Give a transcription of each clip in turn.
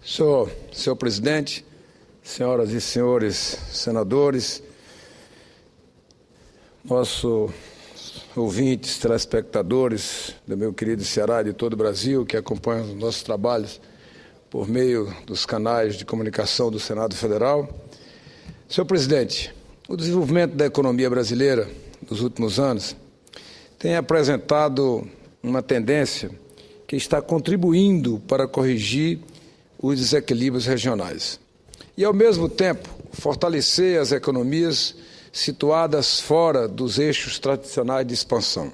Senhor presidente, senhoras e senhores senadores, nossos ouvintes, telespectadores do meu querido Ceará e de todo o Brasil, que acompanham os nossos trabalhos por meio dos canais de comunicação do Senado Federal. Senhor presidente, o desenvolvimento da economia brasileira nos últimos anos tem apresentado uma tendência que está contribuindo para corrigir os desequilíbrios regionais e, ao mesmo tempo, fortalecer as economias situadas fora dos eixos tradicionais de expansão.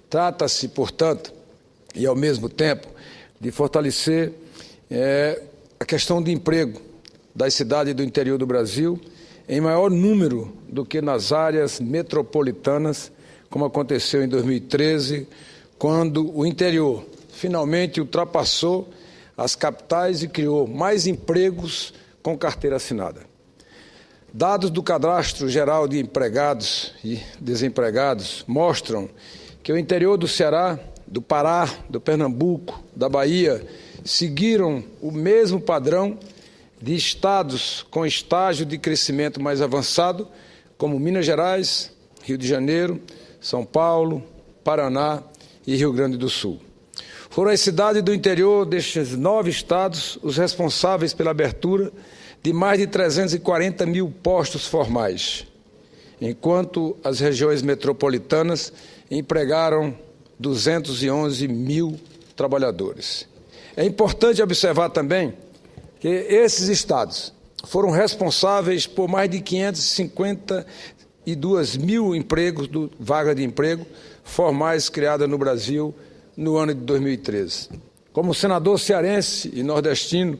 Trata-se, portanto, e ao mesmo tempo, de fortalecer a questão de emprego das cidades do interior do Brasil em maior número do que nas áreas metropolitanas, como aconteceu em 2013, quando o interior finalmente ultrapassou as capitais e criou mais empregos com carteira assinada. Dados do Cadastro Geral de Empregados e Desempregados mostram que o interior do Ceará, do Pará, do Pernambuco, da Bahia, seguiram o mesmo padrão de estados com estágio de crescimento mais avançado, como Minas Gerais, Rio de Janeiro, São Paulo, Paraná e Rio Grande do Sul. Foram as cidades do interior destes 9 estados os responsáveis pela abertura de mais de 340 mil postos formais, enquanto as regiões metropolitanas empregaram 211 mil trabalhadores. É importante observar também que esses estados foram responsáveis por mais de 552 mil empregos, vagas de emprego formais criadas no Brasil no ano de 2013. Como senador cearense e nordestino,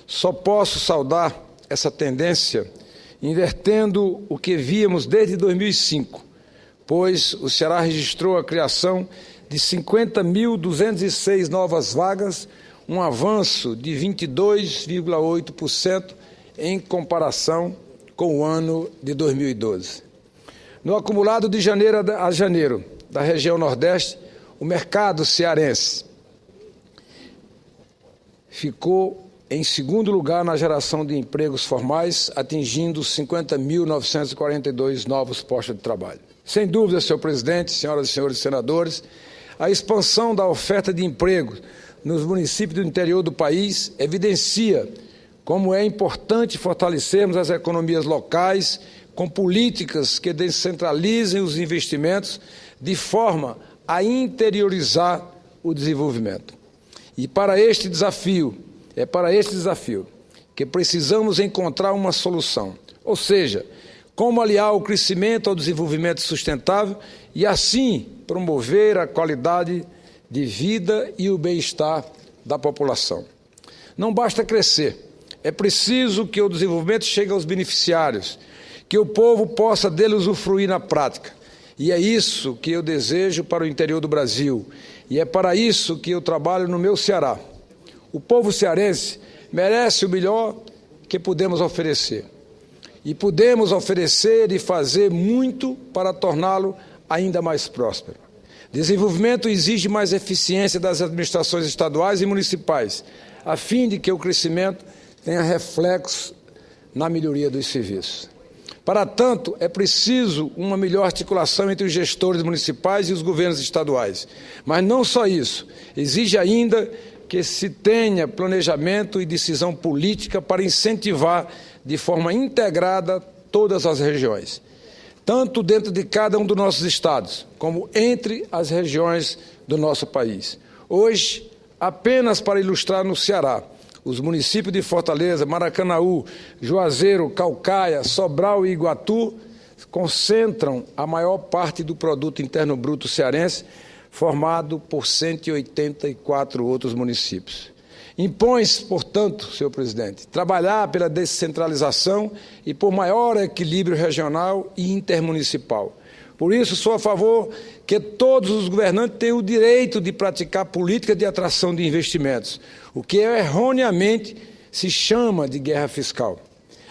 só posso saudar essa tendência invertendo o que víamos desde 2005, pois o Ceará registrou a criação de 50.206 novas vagas, um avanço de 22,8% em comparação com o ano de 2012. No acumulado de janeiro a janeiro da região Nordeste, o mercado cearense ficou em segundo lugar na geração de empregos formais, atingindo 50.942 novos postos de trabalho. Sem dúvida, senhor presidente, senhoras e senhores senadores, a expansão da oferta de emprego nos municípios do interior do país evidencia como é importante fortalecermos as economias locais com políticas que descentralizem os investimentos de forma a interiorizar o desenvolvimento. E para este desafio, que precisamos encontrar uma solução, ou seja, como aliar o crescimento ao desenvolvimento sustentável e assim promover a qualidade de vida e o bem-estar da população. Não basta crescer, é preciso que o desenvolvimento chegue aos beneficiários, que o povo possa dele usufruir na prática. E é isso que eu desejo para o interior do Brasil, e é para isso que eu trabalho no meu Ceará. O povo cearense merece o melhor que podemos oferecer. E podemos oferecer e fazer muito para torná-lo ainda mais próspero. Desenvolvimento exige mais eficiência das administrações estaduais e municipais, a fim de que o crescimento tenha reflexo na melhoria dos serviços. Para tanto, é preciso uma melhor articulação entre os gestores municipais e os governos estaduais. Mas não só isso, exige ainda que se tenha planejamento e decisão política para incentivar de forma integrada todas as regiões, tanto dentro de cada um dos nossos estados, como entre as regiões do nosso país. Hoje, apenas para ilustrar no Ceará, os municípios de Fortaleza, Maracanaú, Juazeiro, Caucaia, Sobral e Iguatu concentram a maior parte do produto interno bruto cearense, formado por 184 outros municípios. Impõe-se, portanto, senhor presidente, trabalhar pela descentralização e por maior equilíbrio regional e intermunicipal. Por isso, sou a favor que todos os governantes tenham o direito de praticar políticas de atração de investimentos, o que erroneamente se chama de guerra fiscal.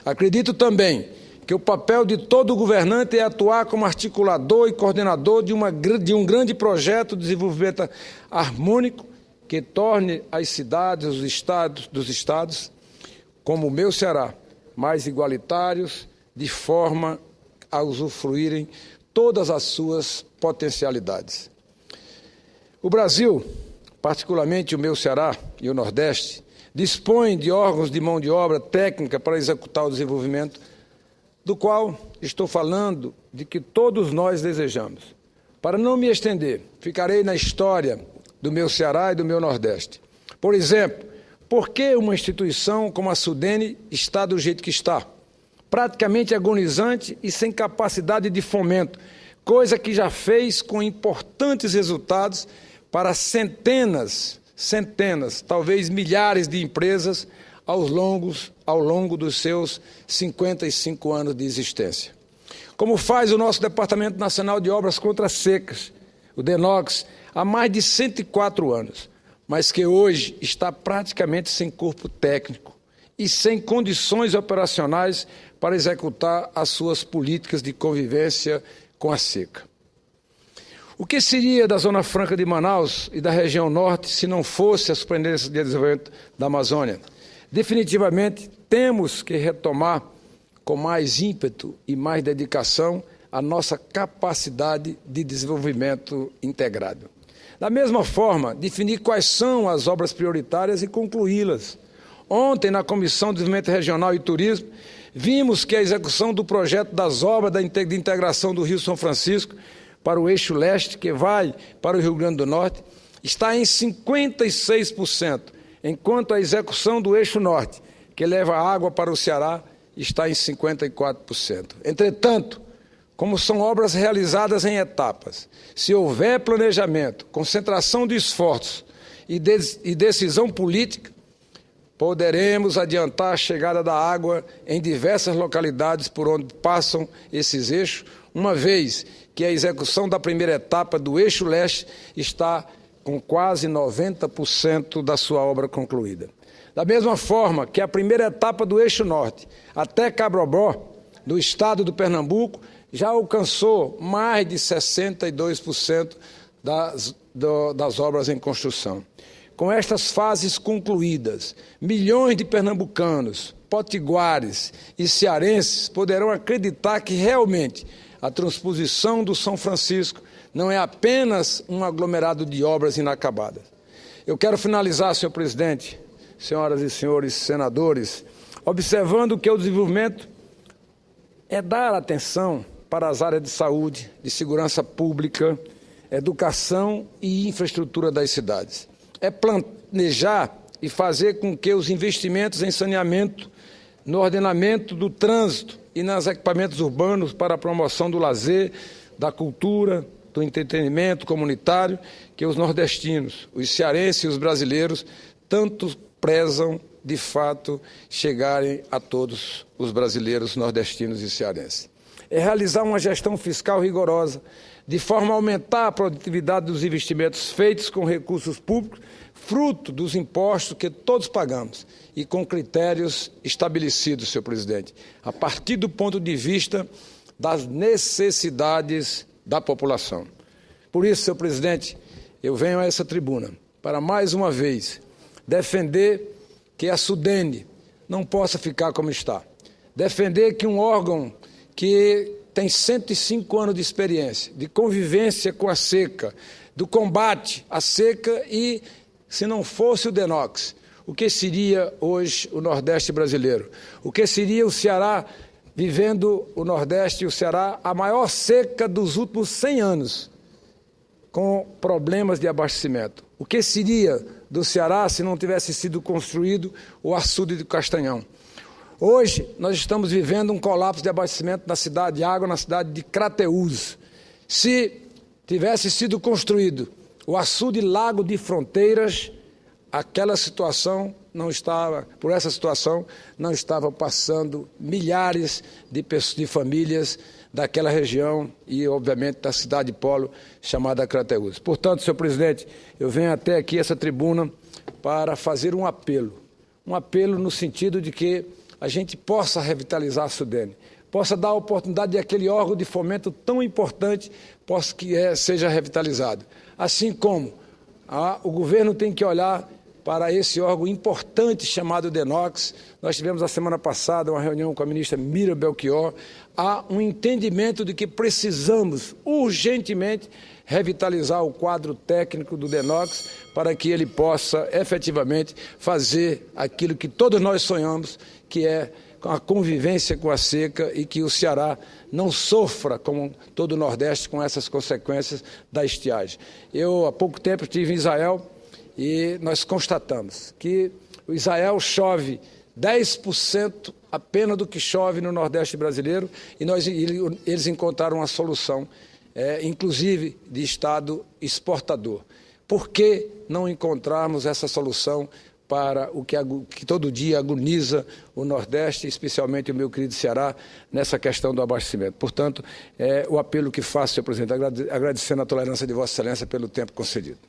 Acredito também que o papel de todo governante é atuar como articulador e coordenador de um grande projeto de desenvolvimento harmônico que torne as cidades, os estados, como o meu Ceará, mais igualitários, de forma a usufruírem todas as suas potencialidades. O Brasil, particularmente o meu Ceará e o Nordeste, dispõe de órgãos de mão de obra técnica para executar o desenvolvimento, do qual estou falando de que todos nós desejamos. Para não me estender, ficarei na história do meu Ceará e do meu Nordeste. Por exemplo, por que uma instituição como a Sudene está do jeito que está? Praticamente agonizante e sem capacidade de fomento, coisa que já fez com importantes resultados para centenas, talvez milhares de empresas ao longo dos seus 55 anos de existência. Como faz o nosso Departamento Nacional de Obras contra Secas, o DENOX, há mais de 104 anos, mas que hoje está praticamente sem corpo técnico e sem condições operacionais para executar as suas políticas de convivência com a seca. O que seria da Zona Franca de Manaus e da região norte se não fosse a Superintendência de Desenvolvimento da Amazônia? Definitivamente, temos que retomar com mais ímpeto e mais dedicação a nossa capacidade de desenvolvimento integrado. Da mesma forma, definir quais são as obras prioritárias e concluí-las. Ontem, na Comissão de Desenvolvimento Regional e Turismo, vimos que a execução do projeto das obras de integração do Rio São Francisco para o eixo leste, que vai para o Rio Grande do Norte, está em 56%, enquanto a execução do eixo norte, que leva água para o Ceará, está em 54%. Entretanto, como são obras realizadas em etapas, se houver planejamento, concentração de esforços e decisão política, poderemos adiantar a chegada da água em diversas localidades por onde passam esses eixos, uma vez que a execução da primeira etapa do eixo leste está com quase 90% da sua obra concluída. Da mesma forma que a primeira etapa do eixo norte até Cabrobó, do estado do Pernambuco, já alcançou mais de 62% das obras em construção. Com estas fases concluídas, milhões de pernambucanos, potiguares e cearenses poderão acreditar que realmente a transposição do São Francisco não é apenas um aglomerado de obras inacabadas. Eu quero finalizar, senhor presidente, senhoras e senhores senadores, observando que o desenvolvimento é dar atenção para as áreas de saúde, de segurança pública, educação e infraestrutura das cidades. É planejar e fazer com que os investimentos em saneamento, no ordenamento do trânsito e nos equipamentos urbanos para a promoção do lazer, da cultura, do entretenimento comunitário, que os nordestinos, os cearenses e os brasileiros tanto prezam, de fato, chegarem a todos os brasileiros, nordestinos e cearenses. É realizar uma gestão fiscal rigorosa, de forma a aumentar a produtividade dos investimentos feitos com recursos públicos, fruto dos impostos que todos pagamos e com critérios estabelecidos, senhor presidente, a partir do ponto de vista das necessidades da população. Por isso, senhor presidente, eu venho a essa tribuna para, mais uma vez, defender que a Sudene não possa ficar como está. Defender que um órgão que tem 105 anos de experiência, de convivência com a seca, do combate à seca e, se não fosse o DENOX, o que seria hoje o Nordeste brasileiro? O que seria o Ceará vivendo o Nordeste e o Ceará a maior seca dos últimos 100 anos, com problemas de abastecimento? O que seria do Ceará se não tivesse sido construído o açude do Castanhão? Hoje, nós estamos vivendo um colapso de abastecimento na cidade de água, na cidade de Crateús. Se tivesse sido construído o açude Lago de Fronteiras, aquela situação não estava, por essa situação, não estavam passando milhares de famílias daquela região e, obviamente, da cidade polo chamada Crateús. Portanto, senhor presidente, eu venho até aqui essa tribuna para fazer um apelo no sentido de que a gente possa revitalizar a Sudene, possa dar a oportunidade de aquele órgão de fomento tão importante seja revitalizado. Assim como o governo tem que olhar para esse órgão importante chamado DENOX. Nós tivemos a semana passada uma reunião com a ministra Mira Belchior. Há um entendimento de que precisamos urgentemente revitalizar o quadro técnico do DENOX para que ele possa efetivamente fazer aquilo que todos nós sonhamos, que é a convivência com a seca e que o Ceará não sofra, como todo o Nordeste, com essas consequências da estiagem. Eu, há pouco tempo, estive em Israel e nós constatamos que o Israel chove 10% apenas do que chove no Nordeste brasileiro e eles encontraram uma solução, inclusive de Estado exportador. Por que não encontrarmos essa solução para o que todo dia agoniza o Nordeste, especialmente o meu querido Ceará, nessa questão do abastecimento? Portanto, o apelo que faço, senhor presidente, agradecendo a tolerância de Vossa Excelência pelo tempo concedido.